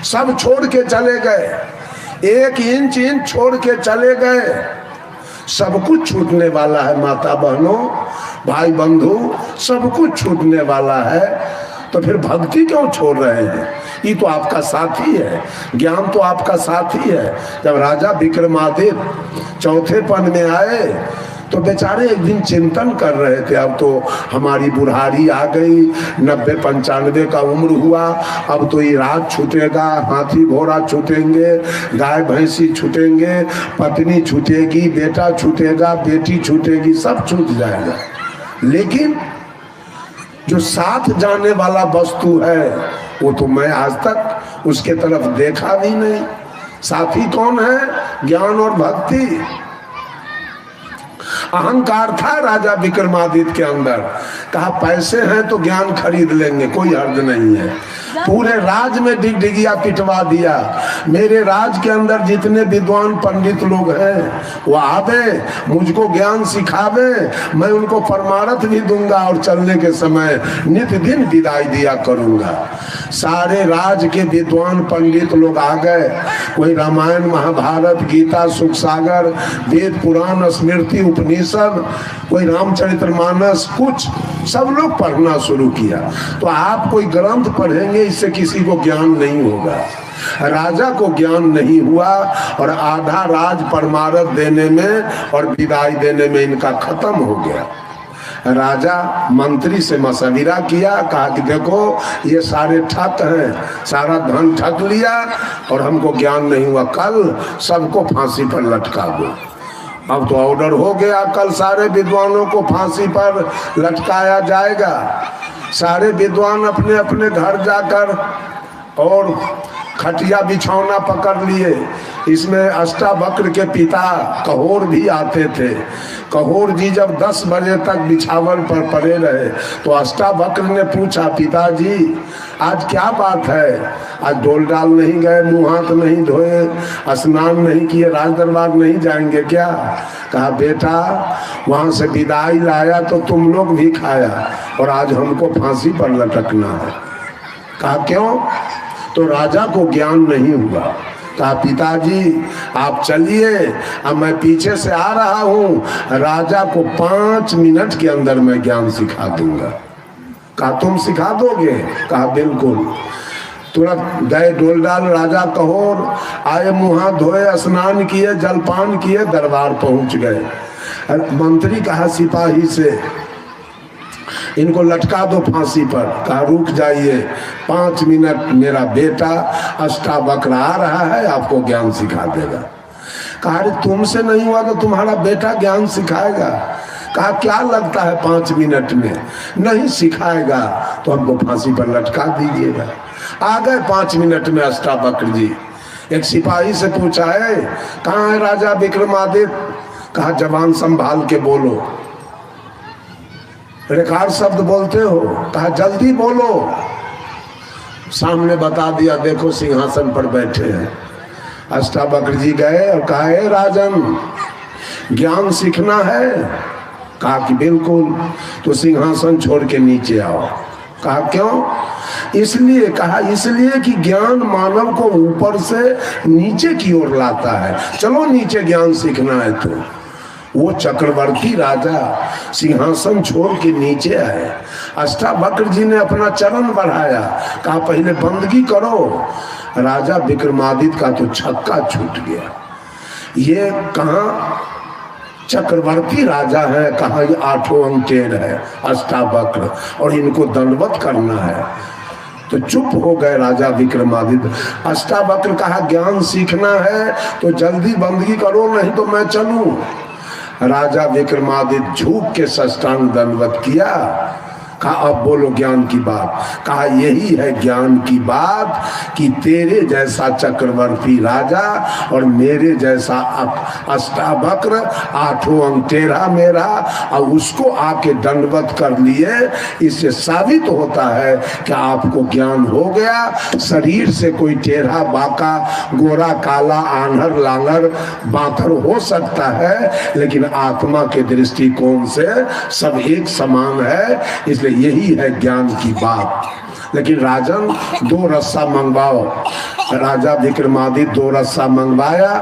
सब छोड़ के चले गए, 1 इंच छोड़ के चले गए। सब कुछ छूटने वाला है माता बहनों, भाई बंधु, सब कुछ छूटने वाला है। तो फिर भक्ति क्यों छोड़ रहे हैं? ये तो आपका साथी है, ज्ञान तो आपका साथी है। जब राजा विक्रमादित्य चौथे पन में आए तो बेचारे एक दिन चिंतन कर रहे थे, अब तो हमारी बुढ़ारी आ गई, 90-95 का उम्र हुआ, अब तो ये राज छूटेगा, हाथी घोड़ा छूटेंगे, गाय भैंसी छूटेंगे, पत्नी छूटेगी, बेटा छूटेगा, बेटी छूटेगी, सब छूट जाएगा। लेकिन जो साथ जाने वाला वस्तु है वो तो मैं आज तक उसके तरफ देखा भी नहीं। साथी कौन है? ज्ञान और भक्ति। अहंकार था राजा विक्रमादित्य के अंदर, कहा पैसे हैं तो ज्ञान खरीद लेंगे, कोई हर्ज नहीं है। पूरे राज में डिगडिगिया पिटवा दिया। मेरे राज के अंदर जितने विद्वान पंडित लोग हैं वो आवे, मुझको ज्ञान सिखावे, मैं उनको परमार्थ भी दूंगा और चलने के समय नित दिन विदाई दिया करूंगा। सारे राज के विद्वान पंडित लोग आ गए, कोई रामायण महाभारत गीता सुख सागर वेद पुराण स्मृति उपनिषद, कोई रामचरितमानस, कुछ सब लोग पढ़ना शुरू किया। तो आप कोई ग्रंथ पढ़ेंगे इससे किसी को ज्ञान नहीं होगा। राजा को ज्ञान नहीं हुआ और आधा राज परमार्थ देने में और विदाई देने में इनका खत्म हो गया। राजा मंत्री से मशविरा किया, कहा कि देखो ये सारे ठग हैं, सारा धन ठग लिया और हमको ज्ञान नहीं हुआ, कल सबको फांसी पर लटका दो। अब तो ऑर्डर हो गया, कल सारे विद्वानों को फांसी पर लटकाया जाएगा। सारे विद्वान अपने अपने घर जाकर और खटिया बिछौना पकड़ लिए। इसमें अष्टावक्र के पिता कहोर भी आते थे। कहोर जी जब 10 बजे तक बिछावन पर पड़े रहे तो अष्टावक्र ने पूछा, पिताजी आज क्या बात है? आज डोल डाल नहीं गए, मुँह हाथ नहीं धोए, स्नान नहीं किए, राज दरबार नहीं जाएंगे क्या? कहा बेटा वहाँ से विदाई लाया तो तुम लोग भी खाया और आज हमको फांसी पर लटकना है। कहा क्यों? तो राजा को ज्ञान नहीं हुआ। कहा पिताजी आप चलिए, अब मैं पीछे से आ रहा हूँ, राजा को 5 मिनट के अंदर मैं ज्ञान सिखा दूंगा। कहा तुम सिखा दोगे? कहा बिल्कुल। तुरंत गए डोल डाल, राजा कहोर आए, मुँह हाथ धोए, स्नान किए, जलपान किए, दरबार पहुंच गए। मंत्री कहा सिपाही से इनको लटका दो फांसी पर। कहा रुक जाइए 5 मिनट, मेरा बेटा अष्टावक्र आ रहा है, आपको ज्ञान सिखा देगा। कहा अरे तुमसे नहीं हुआ तो तुम्हारा बेटा ज्ञान सिखाएगा। कहा क्या लगता है 5 मिनट में? नहीं सिखाएगा तो हमको फांसी पर लटका दीजिएगा। आ गए 5 मिनट में अष्टावक्र जी। एक सिपाही से पूछा है कहाँ है राजा विक्रमादित्य? कहा जवान संभाल के बोलो। रेखार शब्द बोलते हो? कहा जल्दी बोलो। सामने बता दिया, देखो सिंहासन पर बैठे हैं। अष्टावक्र जी गए और कहा हे राजन ज्ञान सीखना है? कहा कि बिल्कुल। तो सिंहासन छोड़ के नीचे आओ। कहा क्यों? इसलिए। कहा इसलिए कि ज्ञान मानव को ऊपर से नीचे की ओर लाता है। चलो नीचे ज्ञान सीखना है। तो वो चक्रवर्ती राजा सिंहासन छोड़ के नीचे आए। अष्टावक्र जी ने अपना चरण बढ़ाया, कहा पहले बंदगी करो। राजा विक्रमादित्य का तो छक्का छूट गया। ये कहाँ चक्रवर्ती राजा है, कहाँ ये 8 अंग टेढ़ है अष्टावक्र, और इनको दंडवत करना है। तो चुप हो गए राजा विक्रमादित्य। अष्टावक्र कहा ज्ञान सीखना है तो जल्दी बंदगी करो, नहीं तो मैं चलूं। राजा विक्रमादित्य झुक के साष्टांग दंडवत किया। कहा अब बोलो ज्ञान की बात। कहा यही है ज्ञान की बात कि तेरे जैसा चक्रवर्ती राजा और मेरे जैसा अष्टावक्र 8 अंग टेढ़ा मेरा, और उसको आके दंडवत कर लिए। इससे साबित होता है कि आपको ज्ञान हो गया। शरीर से कोई टेढ़ा बाका गोरा काला आन्हर लांगर बाथर हो सकता है, लेकिन आत्मा के दृष्टिकोण से सब एक समान है। इसलिए यही है ज्ञान की बात। लेकिन राजन 2 रस्सा मंगवाओ। राजा विक्रमादित्य 2 रस्सा मंगवाया।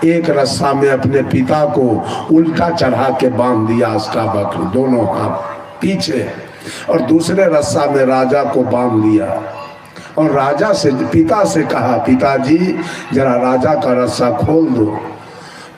एक रस्सा में अपने पिता को उल्टा चढ़ा के बांध दिया, अष्टावक्र दोनों हाथ पीछे, और दूसरे रस्सा में राजा को बांध दिया। और राजा से, पिता से कहा, पिताजी जरा राजा का रस्सा खोल दो।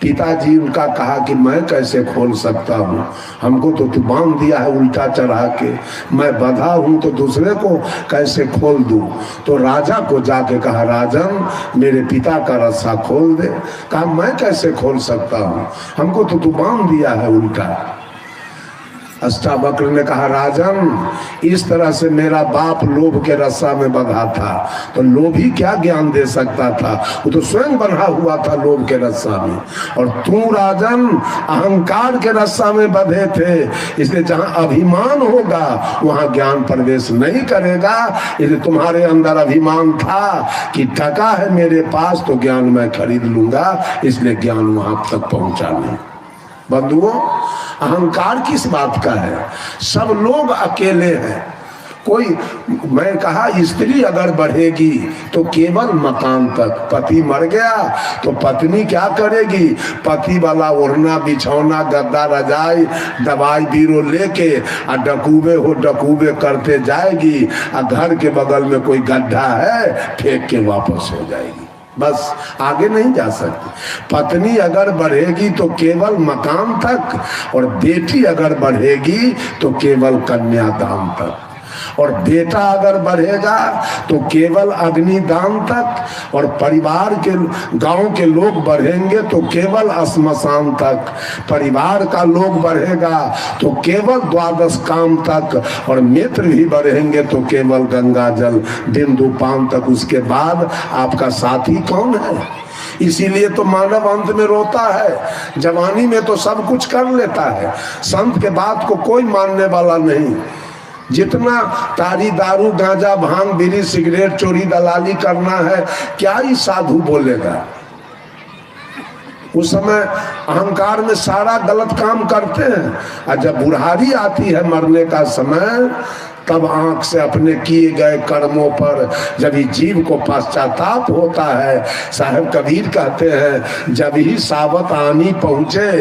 पिताजी उनका कहा कि मैं कैसे खोल सकता हूँ, हमको तो तू बांध दिया है उल्टा चढ़ा के, मैं बंधा हूँ तो दूसरे को कैसे खोल दूँ। तो राजा को जाके कहा, राजन मेरे पिता का रस्सा खोल दे। कहा मैं कैसे खोल सकता हूँ, हमको तो तू बांध दिया है उल्टा। अष्टावक्र ने कहा, राजन इस तरह से मेरा बाप लोभ के रस्सा में बंधा था, तो लोभी क्या ज्ञान दे सकता था, वो तो स्वयं बंधा हुआ था लोभ के रस्सा में। और तू राजन अहंकार के रस्सा में बंधे थे, इसलिए जहां अभिमान होगा वहां ज्ञान प्रवेश नहीं करेगा। इसलिए तुम्हारे अंदर अभिमान था कि टका है मेरे पास तो ज्ञान मैं खरीद लूंगा, इसलिए ज्ञान वहां तक पहुंचा नहीं। बंधुओं, अहंकार किस बात का है, सब लोग अकेले हैं। कोई, मैं कहा स्त्री अगर बढ़ेगी तो केवल मकान तक, पति मर गया तो पत्नी क्या करेगी, पति वाला ओढ़ना बिछौना गद्दा रजाई दवाई बीरो लेके और डकूबे हो डकूबे करते जाएगी, और घर के बगल में कोई गड्ढा है फेंक के वापस हो जाएगी, बस आगे नहीं जा सकती। पत्नी अगर बढ़ेगी तो केवल मकान तक, और बेटी अगर बढ़ेगी तो केवल कन्यादान तक, और बेटा अगर बढ़ेगा तो केवल अग्निदान तक, और परिवार के गांव के लोग बढ़ेंगे तो केवल श्मशान तक, परिवार का लोग बढ़ेगा तो केवल 12 काम तक, और मित्र भी बढ़ेंगे तो केवल गंगा जल बिंदु पान तक। उसके बाद आपका साथी कौन है? इसीलिए तो मानव अंत में रोता है। जवानी में तो सब कुछ कर लेता है, संत के बात को कोई मानने वाला नहीं। जितना तारी दारू गांजा भांग बीड़ी सिगरेट चोरी दलाली करना है, क्या ही साधु बोलेगा। उस समय अहंकार में सारा गलत काम करते हैं, और जब बुढ़ारी आती है मरने का समय, तब आंख से अपने किए गए कर्मों पर जब ही जीव को पश्चाताप होता है, साहब कबीर कहते हैं, जब ही सावत आनी पहुँचे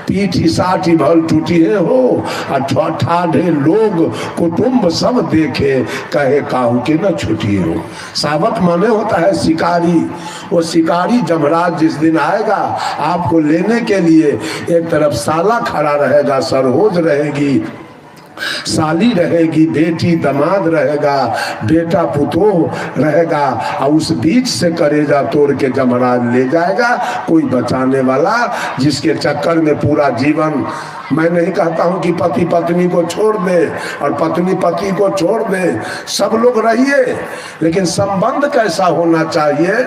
पीठ साठी भल टूटी हो, और ठाढ़े लोग कुटुंब सब देखे कहे काहू के न छुटी हो। सावत माने होता है शिकारी। वो शिकारी जमराज जिस दिन आएगा आपको लेने के लिए, एक तरफ साला खड़ा रहेगा, सरहोज रहेगी, साली रहेगी, बेटी दमाद रहेगा, बेटा पुतोह रहेगा, और उस बीच से करेजा तोड़ के जमराज ले जाएगा। कोई बचाने वाला, जिसके चक्कर में पूरा जीवन, मैं नहीं कहता हूं कि पति पत्नी को छोड़ दे और पत्नी पति को छोड़ दे, सब लोग रहिए, लेकिन संबंध कैसा होना चाहिए,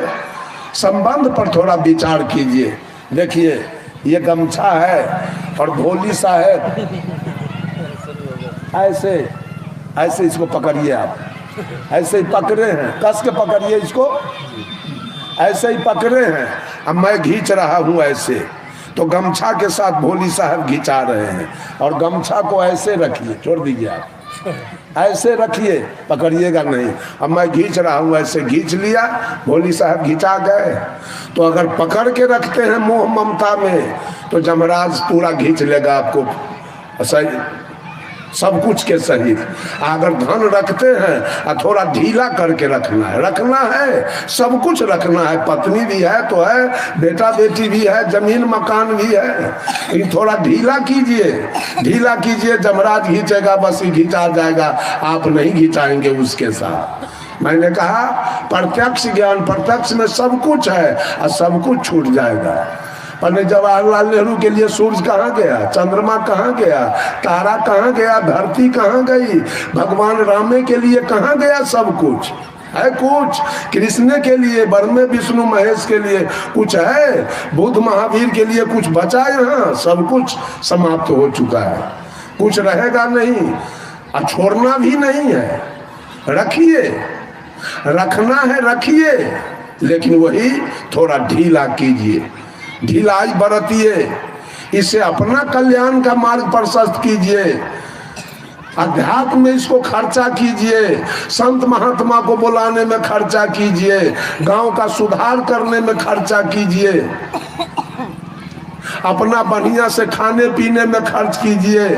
संबंध पर थोड़ा विचार कीजिए। देखिए ये गमछा है और भोली साहब ऐसे ऐसे इसको पकड़िए, आप ऐसे ही पकड़े हैं, कस के पकड़िए इसको, ऐसे ही पकड़े हैं। अब मैं खींच रहा हूं ऐसे, तो गमछा के साथ भोली साहब खिंचा रहे हैं, और गमछा को ऐसे रखिए, छोड़ दीजिए आप, ऐसे रखिए, पकड़िएगा नहीं। अब मैं खींच रहा हूं, ऐसे खींच लिया, भोली साहब खिंचा गए। तो अगर पकड़ के रखते हैं मोह ममता में, तो जमराज पूरा खींच लेगा आपको सही, सब कुछ के सहित। अगर धन रखते हैं और थोड़ा ढीला करके रखना है, सब कुछ रखना है, पत्नी भी है तो है, बेटा बेटी भी है, जमीन मकान भी है, लेकिन थोड़ा ढीला कीजिए, जमराज खींचेगा, बस ही खींचा जाएगा, आप नहीं खींचाएंगे उसके साथ। मैंने कहा प्रत्यक्ष ज्ञान, प्रत्यक्ष में सब कुछ है और सब कुछ छूट जाएगा। पंडित जवाहरलाल नेहरू के लिए सूरज कहाँ गया, चंद्रमा कहाँ गया, तारा कहाँ गया, धरती कहाँ गई, भगवान रामे के लिए कहाँ गया, सब कुछ है। कुछ कृष्ण के लिए, ब्रह्मे विष्णु महेश के लिए कुछ है, बुद्ध महावीर के लिए कुछ बचा यहाँ, सब कुछ समाप्त हो चुका है, कुछ रहेगा नहीं और छोड़ना भी नहीं है। रखिए, रखना है रखिए, लेकिन वही थोड़ा ढीला कीजिए, ढिलाई बरतिए, इसे अपना कल्याण का मार्ग प्रशस्त कीजिए। अध्यात्म में इसको खर्चा कीजिए, संत महात्मा को बुलाने में खर्चा कीजिए, गांव का सुधार करने में खर्चा कीजिए, अपना बढ़िया से खाने पीने में खर्च कीजिए,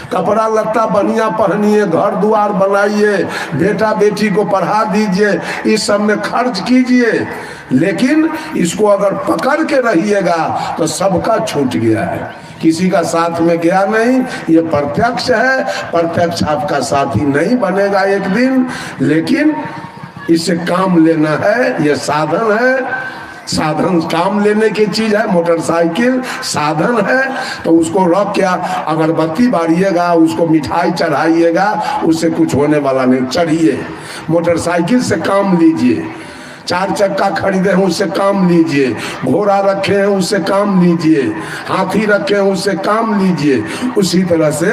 कपड़ा लत्ता बढ़िया पहनिए, घर द्वार बनाइए, बेटा बेटी को पढ़ा दीजिए, इस सब में खर्च कीजिए। लेकिन इसको अगर पकड़ के रहिएगा तो सबका छूट गया है, किसी का साथ में गया नहीं। ये प्रत्यक्ष है, प्रत्यक्ष आपका साथी नहीं बनेगा एक दिन, लेकिन इससे काम लेना है। ये साधन है, साधन काम लेने की चीज है। मोटरसाइकिल साधन है, तो उसको रख क्या अगरबत्ती बारिएगा, उसको मिठाई चढ़ाइएगा, उससे कुछ होने वाला नहीं। चढ़िए, मोटरसाइकिल से काम लीजिए, 4 चक्का खरीदे हैं उससे काम लीजिए, घोड़ा रखे हैं उससे काम लीजिए, हाथी रखे हैं उससे काम लीजिए। उसी तरह से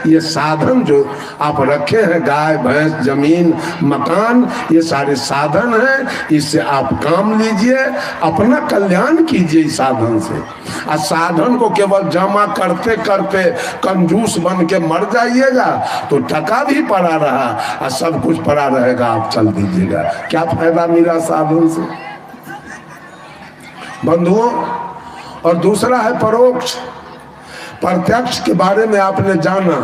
ये साधन जो आप रखे हैं, गाय भैंस जमीन मकान, ये सारे साधन हैं, इससे आप काम लीजिए, अपना कल्याण कीजिए इस साधन से। और साधन को केवल जमा करते करते कंजूस बन के मर जाइएगा तो टका भी पड़ा रहा और सब कुछ पड़ा रहेगा, आप चल दीजिएगा, क्या फायदा मिला साधन से बंधुओं। और दूसरा है परोक्ष। प्रत्यक्ष के बारे में आपने जाना,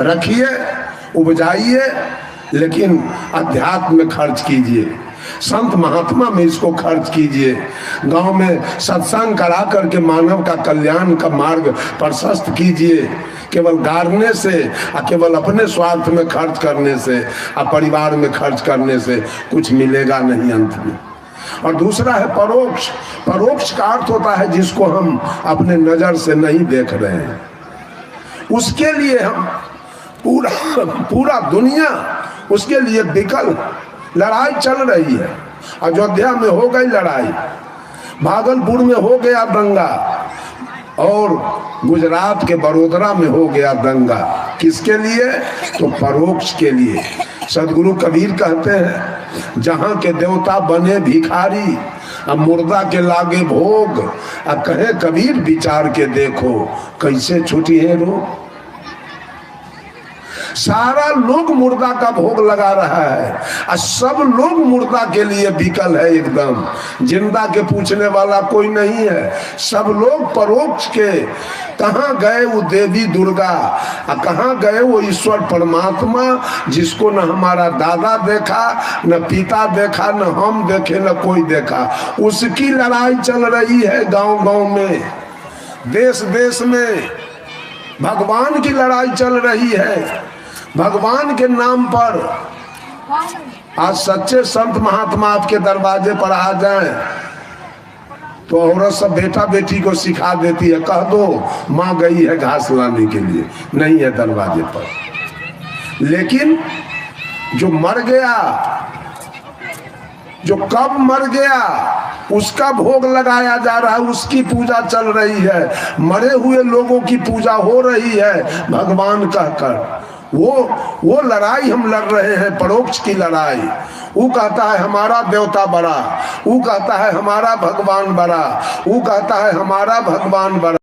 रखिए, उपजाइए, लेकिन अध्यात्म में खर्च कीजिए, संत महात्मा में इसको खर्च कीजिए, गांव में सत्संग करा करके मानव का कल्याण का मार्ग प्रशस्त कीजिए। केवल गारने से और केवल अपने स्वार्थ में खर्च करने से और परिवार में खर्च करने से कुछ मिलेगा नहीं अंत में। और दूसरा है परोक्ष। परोक्ष का अर्थ होता है जिसको हम अपने नजर से नहीं देख रहे हैं, उसके लिए हम पूरा दुनिया उसके लिए विकल। लड़ाई चल रही है, अयोध्या में हो गई लड़ाई, भागलपुर में हो गया दंगा, और गुजरात के बड़ोदरा में हो गया दंगा। किसके लिए? तो परोक्ष के लिए। सदगुरु कबीर कहते हैं, जहां के देवता बने भिखारी, अब मुर्दा के लागे भोग, अब कहे कबीर विचार के देखो कैसे छूटी है रोग। सारा लोग मुर्दा का भोग लगा रहा है और सब लोग मुर्दा के लिए विकल है एकदम। जिंदा के पूछने वाला कोई नहीं है, सब लोग परोक्ष के। कहाँ गए वो देवी दुर्गा, और कहाँ गए वो ईश्वर परमात्मा, जिसको न हमारा दादा देखा, न पिता देखा, न हम देखे, न कोई देखा। उसकी लड़ाई चल रही है गांव गांव में, देश देश में भगवान की लड़ाई चल रही है। भगवान के नाम पर आज सच्चे संत महात्मा आपके दरवाजे पर आ जाएं तो औरत सब बेटा बेटी को सिखा देती है, कह दो माँ गई है घास लाने के लिए, नहीं है दरवाजे पर। लेकिन जो मर गया, जो कब मर गया, उसका भोग लगाया जा रहा है, उसकी पूजा चल रही है। मरे हुए लोगों की पूजा हो रही है भगवान कहकर। वो लड़ाई हम लड़ रहे हैं, परोक्ष की लड़ाई। वो कहता है हमारा देवता बड़ा, वो कहता है हमारा भगवान बड़ा, वो कहता है हमारा भगवान बड़ा।